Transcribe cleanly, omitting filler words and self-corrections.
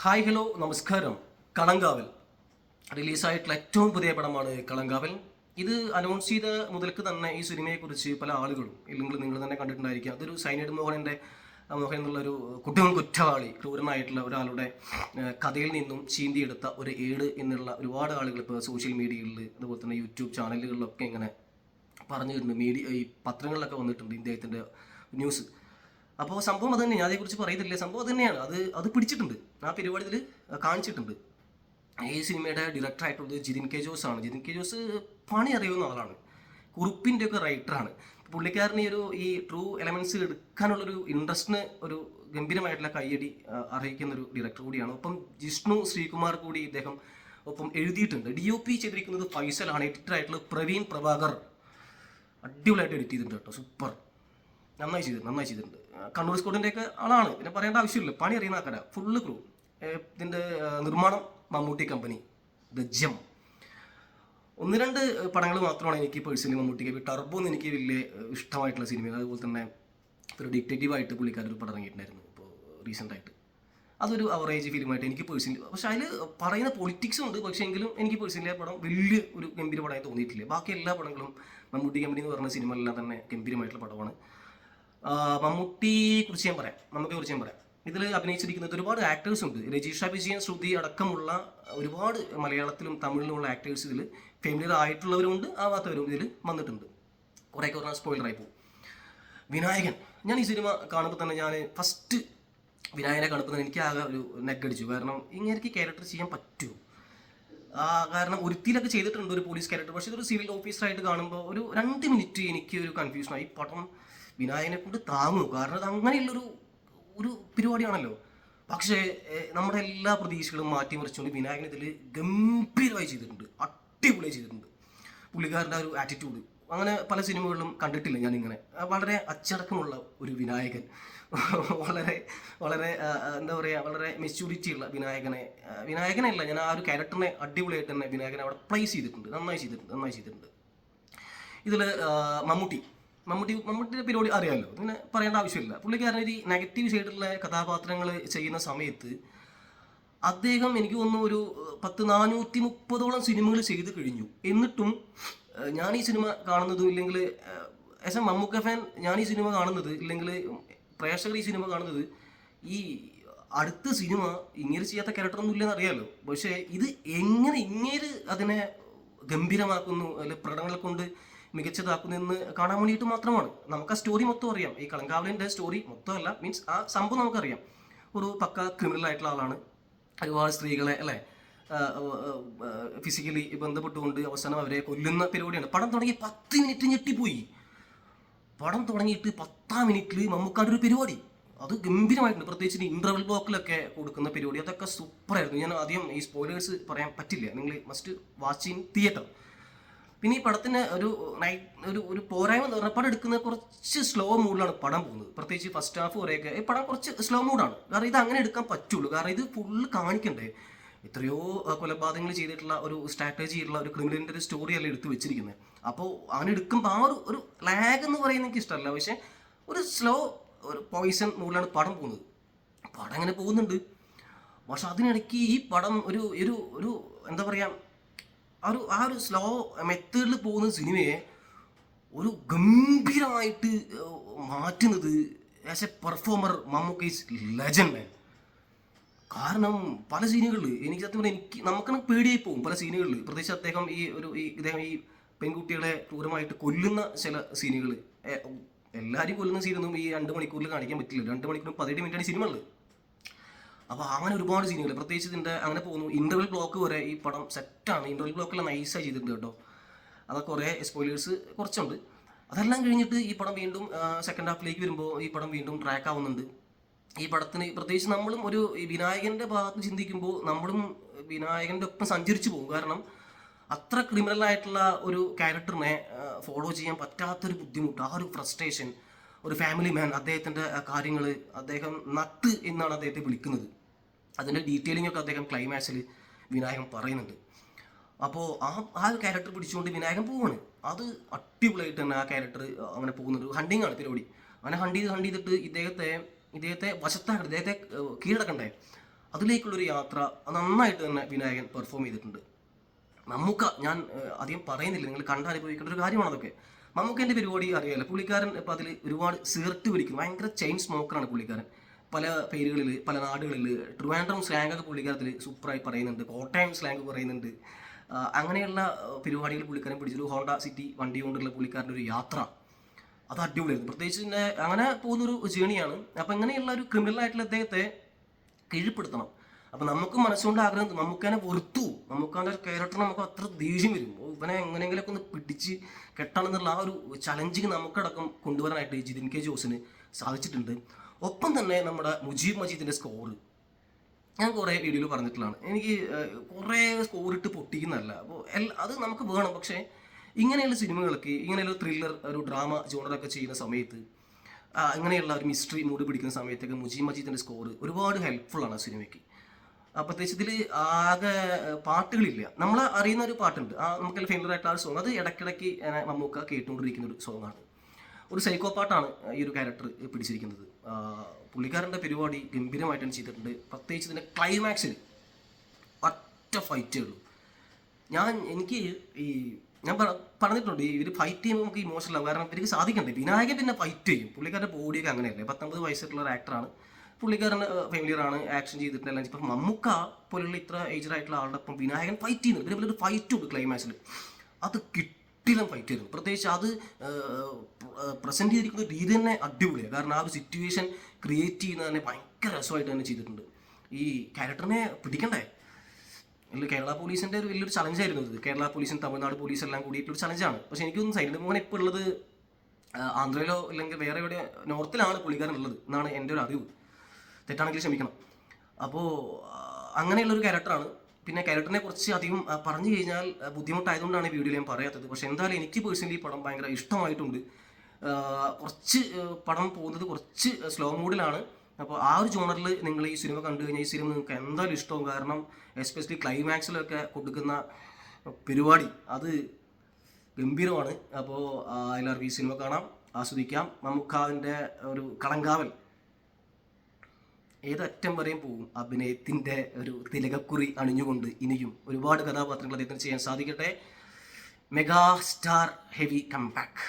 Hi hello നമസ്കാരം. കളങ്കാവൽ റിലീസായിട്ടുള്ള ഏറ്റവും പുതിയ പടമാണ് കളങ്കാവൽ. ഇത് അനൗൺസ് ചെയ്ത മുതൽക്ക് തന്നെ ഈ സിനിമയെക്കുറിച്ച് പല ആളുകളും ഇല്ലെങ്കിൽ നിങ്ങൾ തന്നെ കണ്ടിട്ടുണ്ടായിരിക്കുക. അതൊരു സൈനൈഡ് മോഹൻ എന്നുള്ളൊരു കുറ്റവാളി ക്രൂരനായിട്ടുള്ള ഒരാളുടെ കഥയിൽ നിന്നും ചീന്തിയെടുത്ത ഒരു ഏട് എന്നുള്ള ഒരുപാട് ആളുകൾ ഇപ്പോൾ സോഷ്യൽ മീഡിയകളിൽ അതുപോലെ തന്നെ യൂട്യൂബ് ചാനലുകളിലൊക്കെ ഇങ്ങനെ പറഞ്ഞിട്ടുണ്ട്. ഈ പത്രങ്ങളിലൊക്കെ വന്നിട്ടുണ്ട് ഇദ്ദേഹത്തിൻ്റെ ന്യൂസ്. അപ്പോൾ സംഭവം അത് തന്നെയാണ്. അതേക്കുറിച്ച് പറയുന്നില്ല. സംഭവം അത് തന്നെയാണ്. അത് പിടിച്ചിട്ടുണ്ട്. ആ പരിപാടിയിൽ കാണിച്ചിട്ടുണ്ട്. ഈ സിനിമയുടെ ഡയറക്ടറായിട്ടുള്ളത് ജിതിൻ കെ ജോസ് ആണ്. ജിതിൻ കെ ജോസ് പണി അറിയുന്ന ആളാണ്. കുറിപ്പിൻ്റെ ഒക്കെ റൈറ്ററാണ്. പുള്ളിക്കാരന് ഈ ട്രൂ എലമെൻറ്റ്സ് എടുക്കാനുള്ളൊരു ഇൻട്രസ്റ്റിന് ഒരു ഗംഭീരമായിട്ടുള്ള കയ്യടി അറിയിക്കുന്ന ഒരു ഡയറക്ടർ കൂടിയാണ്. ഒപ്പം ജിഷ്ണു ശ്രീകുമാർ കൂടി ഇദ്ദേഹം ഒപ്പം എഴുതിയിട്ടുണ്ട്. DOP ചെയ്തിരിക്കുന്നത് ഫൈസലാണ്. എഡിറ്ററായിട്ടുള്ള പ്രവീൺ പ്രഭാകർ അടിപൊളിയായിട്ട് എഡിറ്റ് ചെയ്തിട്ടുണ്ട് കേട്ടോ. സൂപ്പർ, നന്നായി ചെയ്തിട്ടുണ്ട്. കണ്ണൂർ സ്കോഡിൻ്റെയൊക്കെ ആളാണ്, പിന്നെ പറയേണ്ട ആവശ്യമില്ല. പണി അറിയുന്ന ആൾക്കാരാ. Full crew. ഇതിൻ്റെ നിർമ്മാണം മമ്മൂട്ടി കമ്പനി, ദ ജം. ഒന്ന് രണ്ട് പടങ്ങൾ മാത്രമാണ് എനിക്ക് പേഴ്സണലി മമ്മൂട്ടിക്ക്. ടർബോ എന്ന് എനിക്ക് വലിയ ഇഷ്ടമായിട്ടുള്ള സിനിമയാണ്. അതുപോലെ തന്നെ ഒരു ഡിറ്റക്റ്റീവായിട്ട് പുള്ളിക്കാരൊരു പടം ഇറങ്ങിയിട്ടുണ്ടായിരുന്നു ഇപ്പോൾ റീസെൻ്റായിട്ട്. അതൊരു അവറേജ് ഫിലിമായിട്ട് എനിക്ക് പേഴ്സണലി, പക്ഷേ അതിൽ പറയുന്ന പൊളിറ്റിക്സും ഉണ്ട്. പക്ഷേ എങ്കിലും എനിക്ക് പേഴ്സണലി ആ പടം വലിയ ഒരു ഗംഭീര പടമായി തോന്നിയിട്ടില്ല. ബാക്കി എല്ലാ പടങ്ങളും മമ്മൂട്ടി കമ്പനി എന്ന് പറഞ്ഞ സിനിമകളെല്ലാം തന്നെ ഗംഭീരമായിട്ടുള്ള പടമാണ്. മമ്മൂട്ടിയെ കുറിച്ച് ഞാൻ പറയാം. ഇതിൽ അഭിനയിച്ചിരിക്കുന്നത് ഒരുപാട് ആക്ടേഴ്സ് ഉണ്ട്. രജീഷ വിജയൻ, ശ്രുതി അടക്കമുള്ള ഒരുപാട് മലയാളത്തിലും തമിഴിലുമുള്ള ആക്ടേഴ്സ് ഇതിൽ ഫെമിലിയർ ആയിട്ടുള്ളവരുമുണ്ട്, ആവാത്തവരും ഇതിൽ വന്നിട്ടുണ്ട്. കുറേയൊക്കെ പറഞ്ഞാൽ സ്പോയിലറായി പോകും. വിനായകൻ, ഞാൻ ഈ സിനിമ കാണുമ്പോൾ തന്നെ ഫസ്റ്റ് വിനായകനെ കാണുമ്പോൾ തന്നെ എനിക്ക് ആകെ ഒരു നെഗടിച്ചു. കാരണം ഇങ്ങനെ ക്യാരക്ടർ ചെയ്യാൻ പറ്റുമോ? കാരണം ഒരുത്തിയിലൊക്കെ ചെയ്തിട്ടുണ്ട് ഒരു പോലീസ് ക്യാരക്ടർ. പക്ഷേ ഇതൊരു സിവിൽ ഓഫീസറായിട്ട് കാണുമ്പോൾ ഒരു 2 മിനിറ്റ് എനിക്ക് ഒരു കൺഫ്യൂഷനായി. ഈ പടം വിനായകനെ കൊണ്ട് താങ്ങും. കാരണം അത് അങ്ങനെയുള്ളൊരു പരിപാടിയാണല്ലോ. പക്ഷേ നമ്മുടെ എല്ലാ പ്രതീക്ഷകളും മാറ്റിമറിച്ചുകൊണ്ട് വിനായകൻ ഇതിൽ ഗംഭീരമായി ചെയ്തിട്ടുണ്ട്. അടിപൊളിയായി ചെയ്തിട്ടുണ്ട്. പുള്ളിക്കാരൻ്റെ ഒരു ആറ്റിറ്റ്യൂഡ് അങ്ങനെ പല സിനിമകളിലും കണ്ടിട്ടില്ല ഞാനിങ്ങനെ. വളരെ അച്ചടക്കമുള്ള ഒരു വിനായകൻ, വളരെ വളരെ എന്താ പറയുക, വളരെ മെച്യൂരിറ്റി ഉള്ള വിനായകനല്ല, ഞാൻ ആ ഒരു ക്യാരക്ടറിനെ അടിപൊളിയായിട്ട് തന്നെ വിനായകനെ അവിടെ പ്ലേസ് ചെയ്തിട്ടുണ്ട്. നന്നായി ചെയ്തിട്ടുണ്ട്. ഇതിൽ മമ്മൂട്ടിയുടെ പരിപാടി അറിയാമല്ലോ, പിന്നെ പറയേണ്ട ആവശ്യമില്ല. പുള്ളിക്കാരൻ ഈ നെഗറ്റീവ് സൈഡിലുള്ള കഥാപാത്രങ്ങൾ ചെയ്യുന്ന സമയത്ത് അദ്ദേഹം എനിക്ക് തോന്നുന്നു ഒരു 430ഓളം സിനിമകൾ ചെയ്ത് കഴിഞ്ഞു. എന്നിട്ടും ഞാൻ ഈ സിനിമ കാണുന്നതും ഇല്ലെങ്കിൽ ആസ് എ മമ്മൂക്ക ഫാൻ ഞാൻ ഈ സിനിമ കാണുന്നത്, ഇല്ലെങ്കിൽ പ്രേക്ഷകർ ഈ സിനിമ കാണുന്നത്, ഈ അടുത്ത സിനിമ ഇങ്ങനെ ചെയ്യാത്ത ക്യാരക്ടറൊന്നും ഇല്ലെന്ന് അറിയാമല്ലോ. പക്ഷേ ഇത് എങ്ങനെ അതിനെ ഗംഭീരമാക്കുന്നു, അല്ലെങ്കിൽ പ്രകടനങ്ങളെ കൊണ്ട് മികച്ചതാക്കുന്നതെന്ന് കാണാൻ വേണ്ടിയിട്ട് മാത്രമാണ്. നമുക്ക് ആ സ്റ്റോറി മൊത്തം അറിയാം. ഈ കളങ്കാവലിൻ്റെ സ്റ്റോറി മൊത്തമല്ല, മീൻസ് ആ സംഭവം നമുക്കറിയാം. ഒരു പക്ക ക്രിമിനൽ ആയിട്ടുള്ള ആളാണ്. ഒരുപാട് സ്ത്രീകളെ ഫിസിക്കലി ബന്ധപ്പെട്ടുകൊണ്ട് അവസാനം അവരെ കൊല്ലുന്ന പരിപാടിയാണ്. പടം തുടങ്ങി 10 മിനിറ്റ് ഞെട്ടിപ്പോയി. പടം തുടങ്ങിയിട്ട് 10-ാം മിനിറ്റിൽ മമ്മൂക്കാൻ്റെ ഒരു പരിപാടി അത് ഗംഭീരമായിട്ടുണ്ട്. പ്രത്യേകിച്ച് ഇൻ്റർവൽ ബ്ലോക്കിലൊക്കെ കൊടുക്കുന്ന പരിപാടി അതൊക്കെ സൂപ്പറായിരുന്നു. ഞാൻ ആദ്യം ഈ സ്പോയിലേഴ്സ് പറയാൻ പറ്റില്ല, നിങ്ങൾ മസ്റ്റ് വാച്ച് ഇൻ തിയേറ്റർ. പിന്നെ ഈ പടത്തിന് ഒരു പോരായ്മ എന്ന് പറഞ്ഞാൽ പടം എടുക്കുന്നത് കുറച്ച് സ്ലോ മൂഡിലാണ് പടം പോകുന്നത്. പ്രത്യേകിച്ച് ഫസ്റ്റ് ഹാഫ് കുറേയൊക്കെ ഈ പടം കുറച്ച് സ്ലോ മൂഡാണ്. കാരണം ഇത് അങ്ങനെ എടുക്കാൻ പറ്റുള്ളൂ. കാരണം ഇത് ഫുള്ള് കാണിക്കണ്ടേ. എത്രയോ കൊലപാതകങ്ങൾ ചെയ്തിട്ടുള്ള ഒരു സ്ട്രാറ്റജി ഉള്ള ഒരു ക്രിമിനലിൻ്റെ ഒരു സ്റ്റോറിയല്ല എടുത്ത് വെച്ചിരിക്കുന്നത്. അപ്പോൾ അങ്ങനെ എടുക്കുമ്പോൾ ആ ഒരു ലാഗ് എന്ന് പറയുന്നത് എനിക്ക് ഇഷ്ടമല്ല. പക്ഷേ ഒരു സ്ലോ ഒരു പോയിസൺ മൂഡിലാണ് പടം പോകുന്നത്. പടം അങ്ങനെ പോകുന്നുണ്ട്. പക്ഷെ അതിനിടയ്ക്ക് ഈ പടം ഒരു എന്താ പറയുക, ആ ഒരു സ്ലോ മെത്തേഡിൽ പോകുന്ന സിനിമയെ ഒരു ഗംഭീരമായിട്ട് മാറ്റുന്നത് as a performer Mammukka is legend man. കാരണം പല സീനുകളിൽ എനിക്ക് സത്യം പറഞ്ഞാൽ നമുക്കാണ് പേടിയായി പോകും. പല സീനുകളിൽ പ്രത്യേകിച്ച് ഇദ്ദേഹം ഈ പെൺകുട്ടികളെ ക്രൂരമായിട്ട് കൊല്ലുന്ന ചില സീനുകൾ, എല്ലാവരും കൊല്ലുന്ന സീനൊന്നും ഈ 2 മണിക്കൂറിൽ കാണിക്കാൻ പറ്റില്ല. 2 മണിക്കൂറും 18 മിനിറ്റാണ് സിനിമ ഉള്ളത്. അപ്പോൾ അങ്ങനെ ഒരുപാട് സീനുകൾ, പ്രത്യേകിച്ച് ഇതിൻ്റെ അങ്ങനെ പോകുന്നു. ഇൻ്റർവൽ ബ്ലോക്ക് വരെ ഈ പടം സെറ്റാണ്. ഇൻ്റർവൽ ബ്ലോക്കെല്ലാം നൈസായി ചെയ്തിട്ടുണ്ട് കേട്ടോ. അതൊക്കെ കുറേ സ്പോയിലേഴ്സ് കുറച്ചുണ്ട്. അതെല്ലാം കഴിഞ്ഞിട്ട് ഈ പടം വീണ്ടും സെക്കൻഡ് ഹാഫിലേക്ക് വരുമ്പോൾ ഈ പടം വീണ്ടും ട്രാക്ക് ആവുന്നുണ്ട്. ഈ പടത്തിന് പ്രത്യേകിച്ച് നമ്മളും ഒരു വിനായകൻ്റെ ഭാഗത്ത് ചിന്തിക്കുമ്പോൾ നമ്മളും വിനായകൻ്റെ ഒപ്പം സഞ്ചരിച്ചു പോകും. കാരണം അത്ര ക്രിമിനലായിട്ടുള്ള ഒരു ക്യാരക്ടറിനെ ഫോളോ ചെയ്യാൻ പറ്റാത്തൊരു ബുദ്ധിമുട്ട്, ആ ഒരു ഫ്രസ്ട്രേഷൻ, ഒരു ഫാമിലി മാൻ, അദ്ദേഹത്തിൻ്റെ കാര്യങ്ങൾ, അദ്ദേഹം നട്ട് എന്നാണ് അദ്ദേഹത്തെ വിളിക്കുന്നത്. അതിൻ്റെ ഡീറ്റെയിലിംഗ് ഒക്കെ അദ്ദേഹം ക്ലൈമാക്സിൽ വിനായകൻ പറയുന്നുണ്ട്. അപ്പോൾ ആ ഒരു ക്യാരക്ടർ പിടിച്ചുകൊണ്ട് വിനായകൻ പോവാണ്. അത് അടിപൊളിയായിട്ട് തന്നെ ആ ക്യാരക്ടർ അങ്ങനെ പോകുന്നുണ്ട്. ഹണ്ടിങ് ആണ് പരിപാടി. അങ്ങനെ ഹണ്ട് ചെയ്തിട്ട് ഇദ്ദേഹത്തെ വശത്താക്കണം, ഇദ്ദേഹത്തെ കീഴടക്കണ്ടേ. അതിലേക്കുള്ളൊരു യാത്ര നന്നായിട്ട് തന്നെ വിനായകൻ പെർഫോം ചെയ്തിട്ടുണ്ട്. മമ്മൂക്ക ഞാൻ അധികം പറയുന്നില്ല, നിങ്ങൾ കണ്ടനുഭവിക്കേണ്ട ഒരു കാര്യമാണ് അതൊക്കെ. മമ്മൂക്കേൻ്റെ പരിപാടി അറിയാമല്ലോ, പുള്ളിക്കാരൻ ഇപ്പോൾ അതിൽ ഒരുപാട് സിഗരറ്റ് വലിക്കുന്നു, ഭയങ്കര ചെയിൻ സ്മോക്കറാണ് പുള്ളിക്കാരൻ. പല പേരുകളിൽ പല നാടുകളിൽ ട്രിവാൻഡ്രം സ്ലാങ്ങൊക്കെ പുള്ളിക്കാരത്തിൽ സൂപ്പറായി പറയുന്നുണ്ട്, കോട്ടയം സ്ലാങ് പറയുന്നുണ്ട്. അങ്ങനെയുള്ള പരിപാടികൾ പുള്ളിക്കാരൻ പിടിച്ചു. ഹോണ്ട സിറ്റി വണ്ടി കൊണ്ടുള്ള പുള്ളിക്കാരൻ്റെ ഒരു യാത്ര അത് അടിപൊളിയായിരുന്നു. പ്രത്യേകിച്ച് പിന്നെ അങ്ങനെ പോകുന്നൊരു ജേണിയാണ്. അപ്പം ഇങ്ങനെയുള്ള ഒരു ക്രിമിനലായിട്ടുള്ള അദ്ദേഹത്തെ കീഴ്പ്പെടുത്തണം. അപ്പം നമുക്ക് മനസ്സുകൊണ്ട് ആഗ്രഹം, നമുക്കതിനെ വെറുത്തു, നമുക്കതിൻ്റെ ക്യാരക്ടർ നമുക്ക് അത്ര ദേഷ്യം വരും. ഇവനെ എങ്ങനെയെങ്കിലൊക്കെ ഒന്ന് പിടിച്ച് കെട്ടണമെന്നുള്ള ആ ഒരു ചലഞ്ചിങ് നമുക്കടക്കം കൊണ്ടുവരാനായിട്ട് ജിതിൻ കെ ജോസിന് സാധിച്ചിട്ടുണ്ട്. ഒപ്പം തന്നെ നമ്മുടെ മുജീബ് മജീദിൻ്റെ സ്കോർ ഞാൻ കുറേ വീഡിയോയിൽ പറഞ്ഞിട്ടുള്ളതാണ്. എനിക്ക് കുറേ സ്കോറിട്ട് പൊട്ടിക്കുന്നതല്ല, അപ്പോൾ അത് നമുക്ക് വേണം. പക്ഷേ ഇങ്ങനെയുള്ള സിനിമകൾക്ക്, ഇങ്ങനെയുള്ള ത്രില്ലർ ഒരു ഡ്രാമ ജോണറൊക്കെ ചെയ്യുന്ന സമയത്ത്, ഇങ്ങനെയുള്ള ഒരു മിസ്റ്ററി മൂഡ് പിടിക്കുന്ന സമയത്തൊക്കെ മുജീബ് മജീദിൻ്റെ സ്കോർ ഒരുപാട് ഹെൽപ്ഫുള്ളാണ് സിനിമയ്ക്ക്. പ്രത്യേകിച്ച് ഇതിൽ ആകെ പാട്ടുകളില്ല. നമ്മൾ അറിയുന്ന ഒരു പാട്ടുണ്ട്, നമുക്കെല്ലാം ഫെയിലർ ആയിട്ടുള്ള ഒരു സോങ്, അത് ഇടയ്ക്കിടയ്ക്ക് മമ്മൂക്ക കേട്ടുകൊണ്ടിരിക്കുന്ന ഒരു സോങ്ങാണ്. ഒരു സൈക്കോ പാട്ടാണ് ഈ ഒരു ക്യാരക്ടർ പിടിച്ചിരിക്കുന്നത്. പുള്ളിക്കാരൻ്റെ പരിപാടി ഗംഭീരമായിട്ടാണ് ചെയ്തിട്ടുണ്ട്. പ്രത്യേകിച്ച് ഇതിൻ്റെ ക്ലൈമാക്സിൽ ഒറ്റ ഫൈറ്റേ ഉള്ളൂ. എനിക്ക് ഞാൻ പറഞ്ഞിട്ടുണ്ട്, ഇവർ ഫൈറ്റ് ചെയ്യുമ്പോൾ നമുക്ക് ഇമോഷണൽ ആവും, കാരണം ഇവർക്ക് സാധിക്കണ്ടേ. വിനായകൻ പിന്നെ ഫൈറ്റ് ചെയ്യും, പുള്ളിക്കാരൻ്റെ ബോഡിയൊക്കെ അങ്ങനെയല്ലേ. 19 വയസ്സായിട്ടുള്ള ഒരു ആക്ടറാണ്, പുള്ളിക്കാരൻ ഫെമിലിയറാണ്, ആക്ഷൻ ചെയ്തിട്ടുണ്ടെല്ലാം. ഇപ്പം മമ്മൂക്ക പോലുള്ള ഇത്ര ഏജ്ഡ് ആയിട്ടുള്ള ആളുടെ ഒപ്പം വിനായകൻ ഫൈറ്റ് ചെയ്യുന്നു. ഇതിനെ ഒരു ഫൈറ്റ് ഉണ്ട് ക്ലൈമാക്സിൽ, അത് കിട്ടില്ല ഫൈറ്റ് ആയിരുന്നു. പ്രത്യേകിച്ച് അത് പ്രസൻറ്റ് ചെയ്തിരിക്കുന്ന രീതി തന്നെ അടിപൊളിയാണ്. കാരണം ആ ഒരു സിറ്റുവേഷൻ ക്രിയേറ്റ് ചെയ്യുന്നത് തന്നെ ഭയങ്കര രസമായിട്ട് തന്നെ ചെയ്തിട്ടുണ്ട്. ഈ ക്യാരക്ടറിനെ പിടിക്കണ്ടേ. അല്ല, കേരള പോലീസിൻ്റെ ഒരു വലിയൊരു ചലഞ്ചായിരുന്നു ഇത്. കേരള പോലീസും തമിഴ്നാട് പോലീസും എല്ലാം കൂടിയിട്ടൊരു ചലഞ്ചാണ്. പക്ഷേ എനിക്കൊന്നും സൈലന്റ് മോഹൻ ഇപ്പോൾ ഉള്ളത് ആന്ധ്രയിലോ അല്ലെങ്കിൽ വേറെ എവിടെ നോർത്തിലാണ് പുള്ളിക്കാരൻ ഉള്ളത് എന്നാണ് എൻ്റെ ഒരു അറിവ്. തെറ്റാണെങ്കിൽ ക്ഷമിക്കണം. അപ്പോൾ അങ്ങനെയുള്ളൊരു ക്യാരക്ടറാണ്. പിന്നെ ക്യാരക്ടറിനെ കുറിച്ച് അധികം പറഞ്ഞു കഴിഞ്ഞാൽ ബുദ്ധിമുട്ടായതുകൊണ്ടാണ് വീഡിയോയിൽ ഞാൻ പറയാത്തത്. പക്ഷേ എന്തായാലും എനിക്ക് പേഴ്സണലി പടം ഭയങ്കര ഇഷ്ടമായിട്ടുണ്ട്. കുറച്ച് പടം പോകുന്നത് കുറച്ച് സ്ലോ മൂഡിലാണ്. അപ്പോൾ ആ ഒരു ജോണറിൽ നിങ്ങൾ ഈ സിനിമ കണ്ടു കഴിഞ്ഞാൽ ഈ സിനിമ നിങ്ങൾക്ക് എന്തായാലും ഇഷ്ടമാവും. കാരണം എസ്പെഷ്യലി ക്ലൈമാക്സിലൊക്കെ കൊടുക്കുന്ന പരിപാടി അത് ഗംഭീരമാണ്. അപ്പോൾ എല്ലാവർക്കും ഈ സിനിമ കാണാം, ആസ്വദിക്കാം. മമ്മൂക്കാവിൻ്റെ ഒരു കളങ്കാവൽ ഏതറ്റം വരെയും പോകും. അഭിനയത്തിൻ്റെ ഒരു തിലകക്കുറി അണിഞ്ഞുകൊണ്ട് ഇനിയും ഒരുപാട് കഥാപാത്രങ്ങൾ അദ്ദേഹത്തിന് ചെയ്യാൻ സാധിക്കട്ടെ. Mega star heavy comeback.